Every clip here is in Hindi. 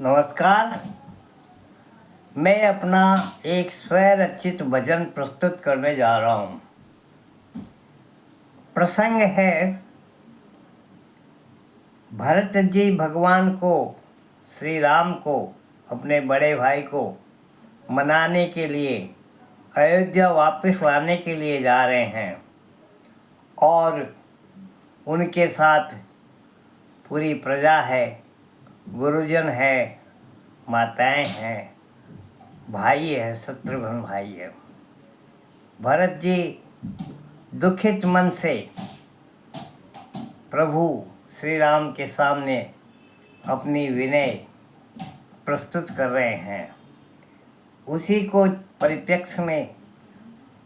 नमस्कार। मैं अपना एक स्वरचित भजन प्रस्तुत करने जा रहा हूँ। प्रसंग है भरत जी भगवान को, श्री राम को, अपने बड़े भाई को मनाने के लिए अयोध्या वापस लाने के लिए जा रहे हैं और उनके साथ पूरी प्रजा है, गुरुजन है, माताएं हैं, भाई है, शत्रुघ्न भाई है। भरत जी दुखित मन से प्रभु श्री राम के सामने अपनी विनय प्रस्तुत कर रहे हैं। उसी को परिप्रेक्ष्य में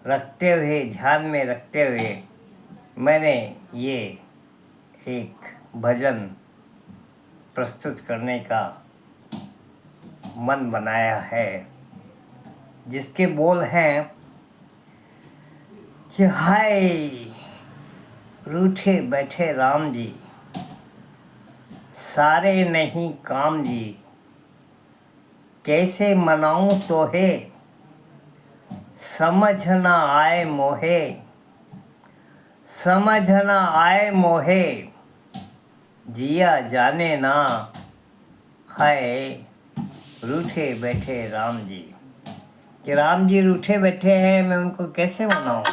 रखते हुए, ध्यान में रखते हुए मैंने ये एक भजन प्रस्तुत करने का मन बनाया है, जिसके बोल हैं कि हाय रूठे बैठे राम जी, सारे नहीं काम जी, कैसे मनाऊं तोहे, समझ न आए मोहे, समझ न आए मोहे, जिया जाने ना, हाय रूठे बैठे राम जी। कि राम जी रूठे बैठे हैं, मैं उनको कैसे मनाऊं।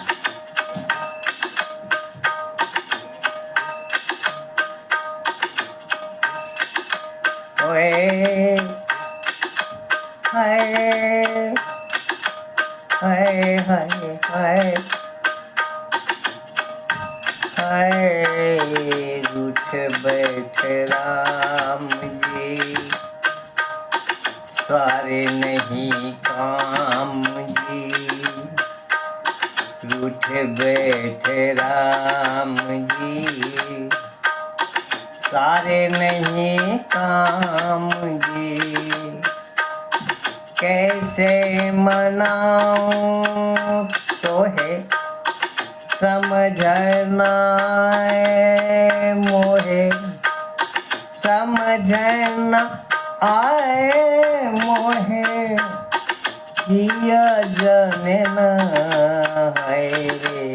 ओए हाय हाय हाय हाय हाय रूठे बैठे राम जी, सारे नहीं काम जी, रूठे बैठे राम जी, सारे नहीं काम जी, कैसे मनाऊं तोहे, समझना आए मोहे, समझना आए मोहे, जिया जाने ना, हाय रे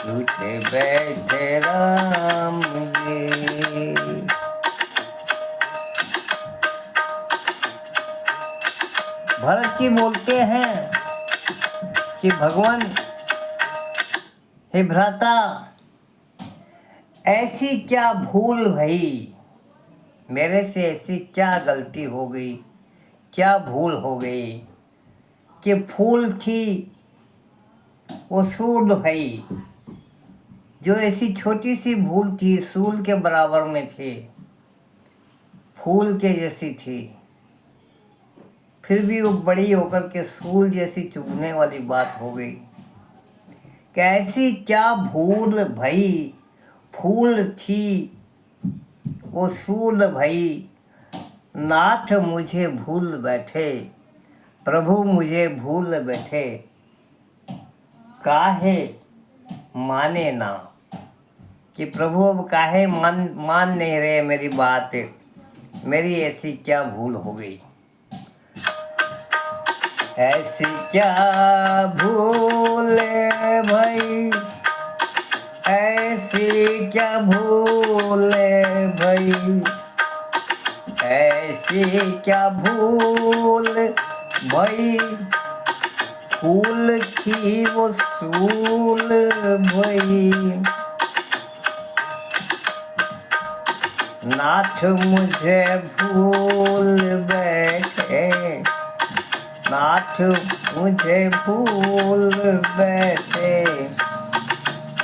रूठे बैठे राम जी। भरत जी बोलते हैं कि भगवान, हे भ्राता, ऐसी क्या भूल भई, मेरे से ऐसी क्या गलती हो गई, क्या भूल हो गई कि फूल थी वो सूल भई। जो ऐसी छोटी सी भूल थी, सूल के बराबर में थी, फूल के जैसी थी, फिर भी वो बड़ी होकर के सूल जैसी चुभने वाली बात हो गई। कैसी क्या भूल भई, फूल थी वो सूल भई, नाथ मुझे भूल बैठे, प्रभु मुझे भूल बैठे, काहे माने ना। कि प्रभु अब काहे मान नहीं रहे मेरी बात, मेरी ऐसी क्या भूल हो गई। ऐसी क्या भूल भई, ऐसी क्या भूल भई, ऐसी क्या भूल भई, फूल थी वो सूल भई, नाथ मुझे भूल बैठे, नाथ मुझे भूल बैठे,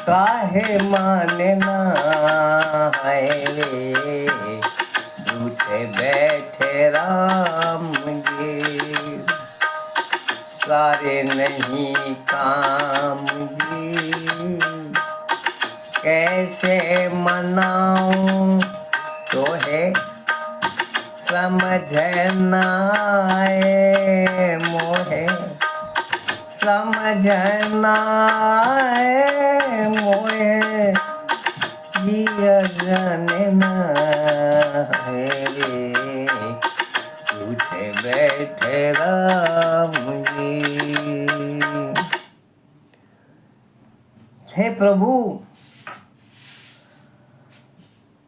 काहे माने ना, हाय रे रूठे बैठे राम जी, सारे नहीं काम जी, कैसे मनाऊं तोहे, समझ न आए मोहे, समझ न आए मोहे, जिया जाने ना, है रे उठे बैठे राम जी। हे प्रभु,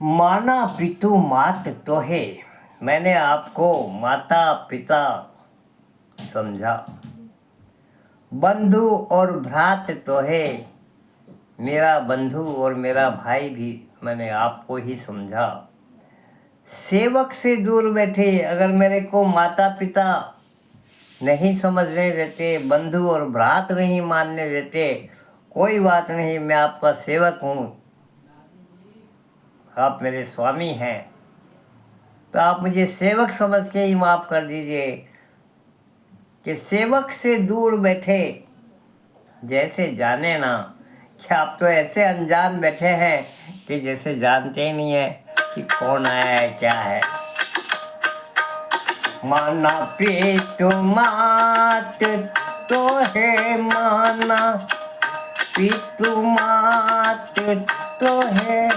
माना पितु मात तो है, मैंने आपको माता पिता समझा। बंधु और भ्रात तो है, मेरा बंधु और मेरा भाई भी मैंने आपको ही समझा। सेवक से दूर बैठे, अगर मेरे को माता पिता नहीं समझने देते, बंधु और भ्रात नहीं मानने देते, कोई बात नहीं, मैं आपका सेवक हूँ, आप मेरे स्वामी हैं, तो आप मुझे सेवक समझ के ही माफ़ कर दीजिए। कि सेवक से दूर बैठे जैसे जाने ना, क्या आप तो ऐसे अनजान बैठे हैं कि जैसे जानते ही नहीं है कि कौन आया है, क्या है। माना पितु मात तो है, माना पितु मात तो है,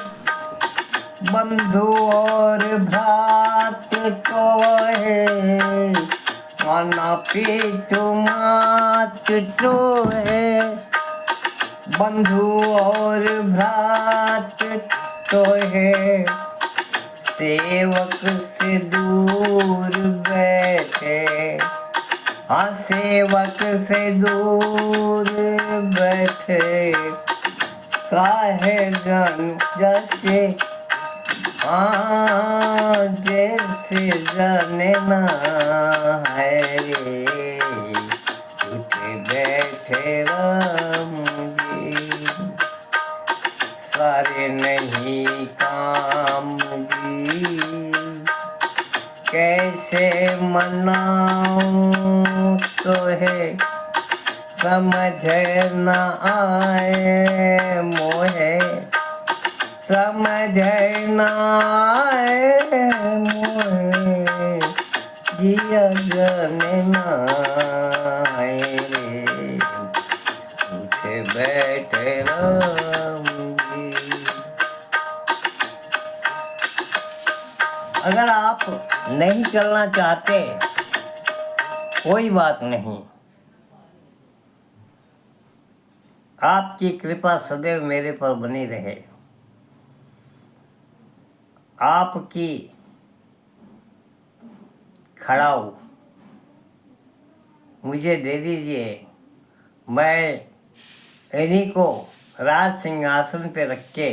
बंधु और भ्रात तो है। माना पितु मात तो है, बंधु और भ्रात तो है। सेवक से दूर बैठे, हाँ सेवक से दूर बैठे, काहे जन जैसे, हाँ जैसे जाने ना है रे, उठे बैठे राम जी, सारे नहीं काम जी, कैसे मनाऊं तो है, समझ न आए मोहे, समझ न आए मोहे, जिया जाने न आए रे, उठे बैठे राम जी। अगर आप नहीं चलना चाहते, कोई बात नहीं, आपकी कृपा सदैव मेरे पर बनी रहे। आपकी खड़ाऊ मुझे दे दीजिए, मैं इन्हीं को राज सिंहासन पे रख के,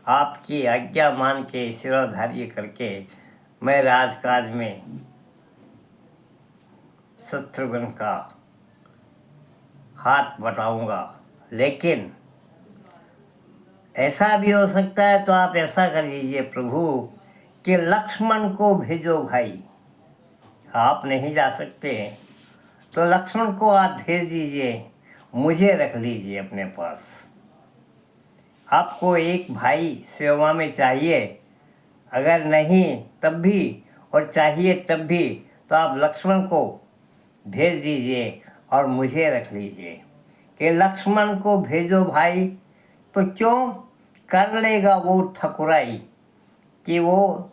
आपकी आज्ञा मान के, सिरोधार्य करके, मैं राजकाज में शत्रुघ्न का हाथ बटाऊंगा। लेकिन ऐसा भी हो सकता है, तो आप ऐसा कर दीजिए प्रभु कि लक्ष्मण को भेजो भाई, आप नहीं जा सकते तो लक्ष्मण को आप भेज दीजिए, मुझे रख लीजिए अपने पास। आपको एक भाई सेवा में चाहिए, अगर नहीं तब भी और चाहिए तब भी, तो आप लक्ष्मण को भेज दीजिए और मुझे रख लीजिए। कि लक्ष्मण को भेजो भाई, तो क्यों कर लेगा वो ठकुराई कि वो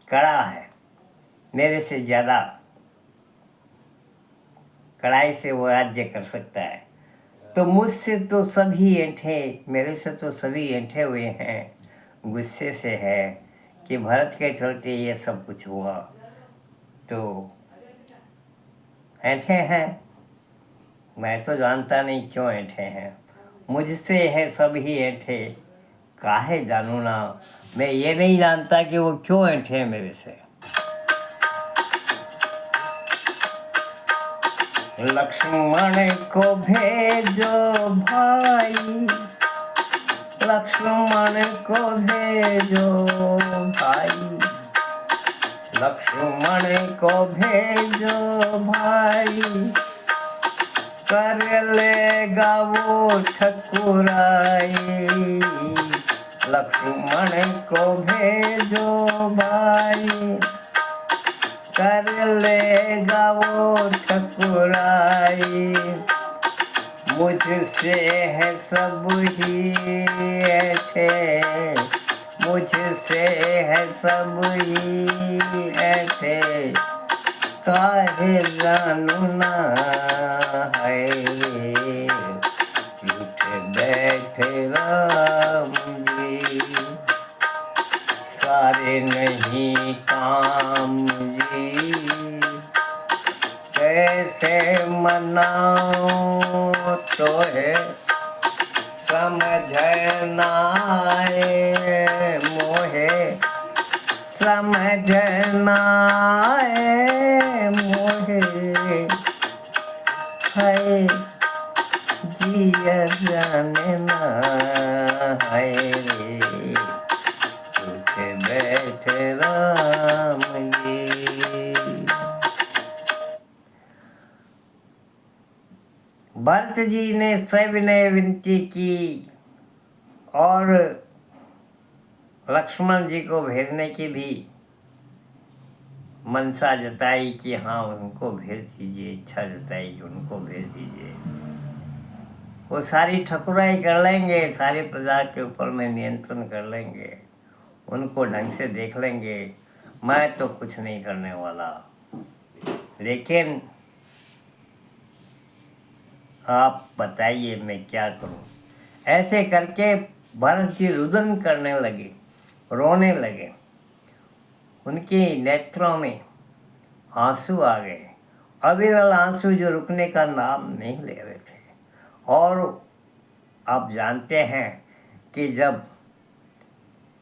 कड़ा है, मेरे से ज़्यादा कड़ाई से वो राज्य कर सकता है। तो मुझसे तो सभी ऐंठे, मेरे से तो सभी ऐंठे हुए हैं, गुस्से से है कि भरत के चलते ये सब कुछ हुआ, तो ऐंठे हैं। मैं तो जानता नहीं क्यों ऐंठे हैं, मुझसे है सब ही ऐंठे, काहे जानू ना, मैं ये नहीं जानता कि वो क्यों ऐंठे हैं मेरे से। लक्ष्मण को भेजो भाई, लक्ष्मण को भेजो भाई, लक्ष्मण को भेजो भाई, कर लेगा वो ठकुराई। लक्ष्मण को भेजो भाई, कर लेगा वो ठकुराई। मुझसे है सब ही ऐठे, मुझसे है सब ही ऐठे, काहे जानू ना है रूठे बैठे राम जी सारे नहीं काम जी कैसे मनाऊं तो है समझ ना आए मोहे समझ ना आए मोहे है जिया जाने ना है रे उठे बैठे राम जी। भरत जी ने सविनय विनती की और लक्ष्मण जी को भेजने की भी मनसा जताई कि हाँ उनको भेज दीजिए, इच्छा जताई कि उनको भेज दीजिए। वो सारी ठकुराई कर लेंगे, सारी प्रजा के ऊपर में नियंत्रण कर लेंगे, उनको ढंग से देख लेंगे, मैं तो कुछ नहीं करने वाला। लेकिन आप बताइए मैं क्या करूं। ऐसे करके भरत जी रुदन करने लगे, रोने लगे, उनके नेत्रों में आंसू आ गए, अविरल आंसू जो रुकने का नाम नहीं ले रहे थे। और आप जानते हैं कि जब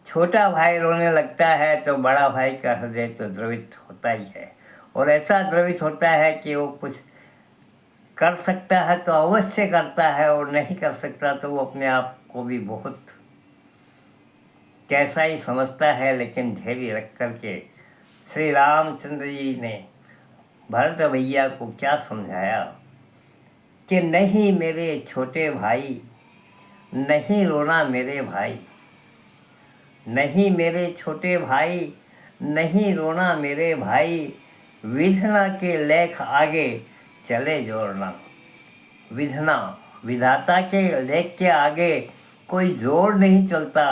छोटा भाई रोने लगता है तो बड़ा भाई का हृदय तो द्रवित होता ही है, और ऐसा द्रवित होता है कि वो कुछ कर सकता है तो अवश्य करता है, और नहीं कर सकता तो वो अपने आप को भी बहुत कैसा ही समझता है। लेकिन धैर्य रख करके श्री रामचंद्र जी ने भरत भैया को क्या समझाया कि नहीं मेरे छोटे भाई, नहीं रोना मेरे भाई, नहीं मेरे छोटे भाई, नहीं रोना मेरे भाई, विधना के लेख आगे चले जोड़ना। विधना विधाता के लेख के आगे कोई जोड़ नहीं चलता,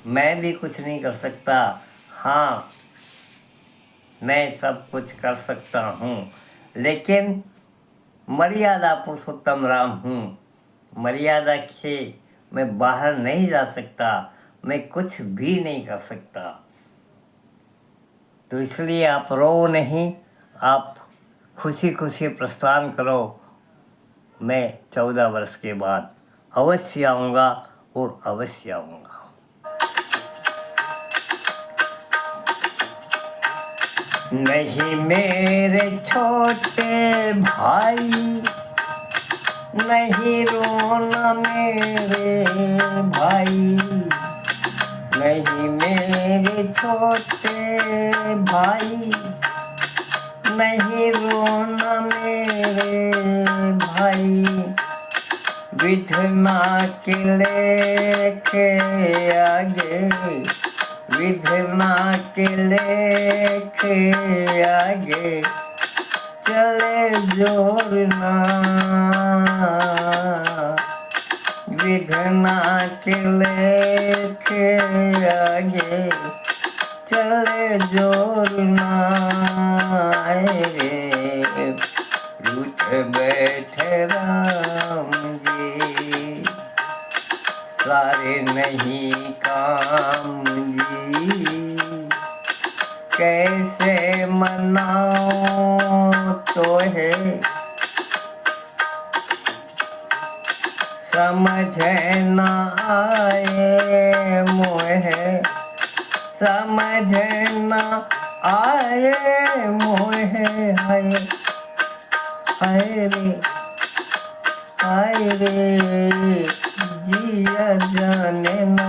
मैं भी कुछ नहीं कर सकता, हाँ मैं सब कुछ कर सकता हूँ, लेकिन मर्यादा पुरुषोत्तम राम हूँ, मर्यादा से मैं बाहर नहीं जा सकता, मैं कुछ भी नहीं कर सकता। तो इसलिए आप रो नहीं, आप खुशी खुशी प्रस्थान करो। मैं 14 वर्ष के बाद अवश्य आऊँगा और अवश्य आऊँगा। नहीं मेरे छोटे भाई, नहीं रोना मेरे भाई, नहीं मेरे छोटे भाई, नहीं रोना मेरे भाई, विधना के लेके आगे, विधना के लेके आगे चले जोड़ना, विधना के लेके आगे चले जोड़ना रे रूठ बैठे राम जी सारे नहीं काम जी, कैसे मनाओ तो है समझ न आए मोहे, समझ न आए मोहे, हाय हाय रे हाय रे जिया जाने न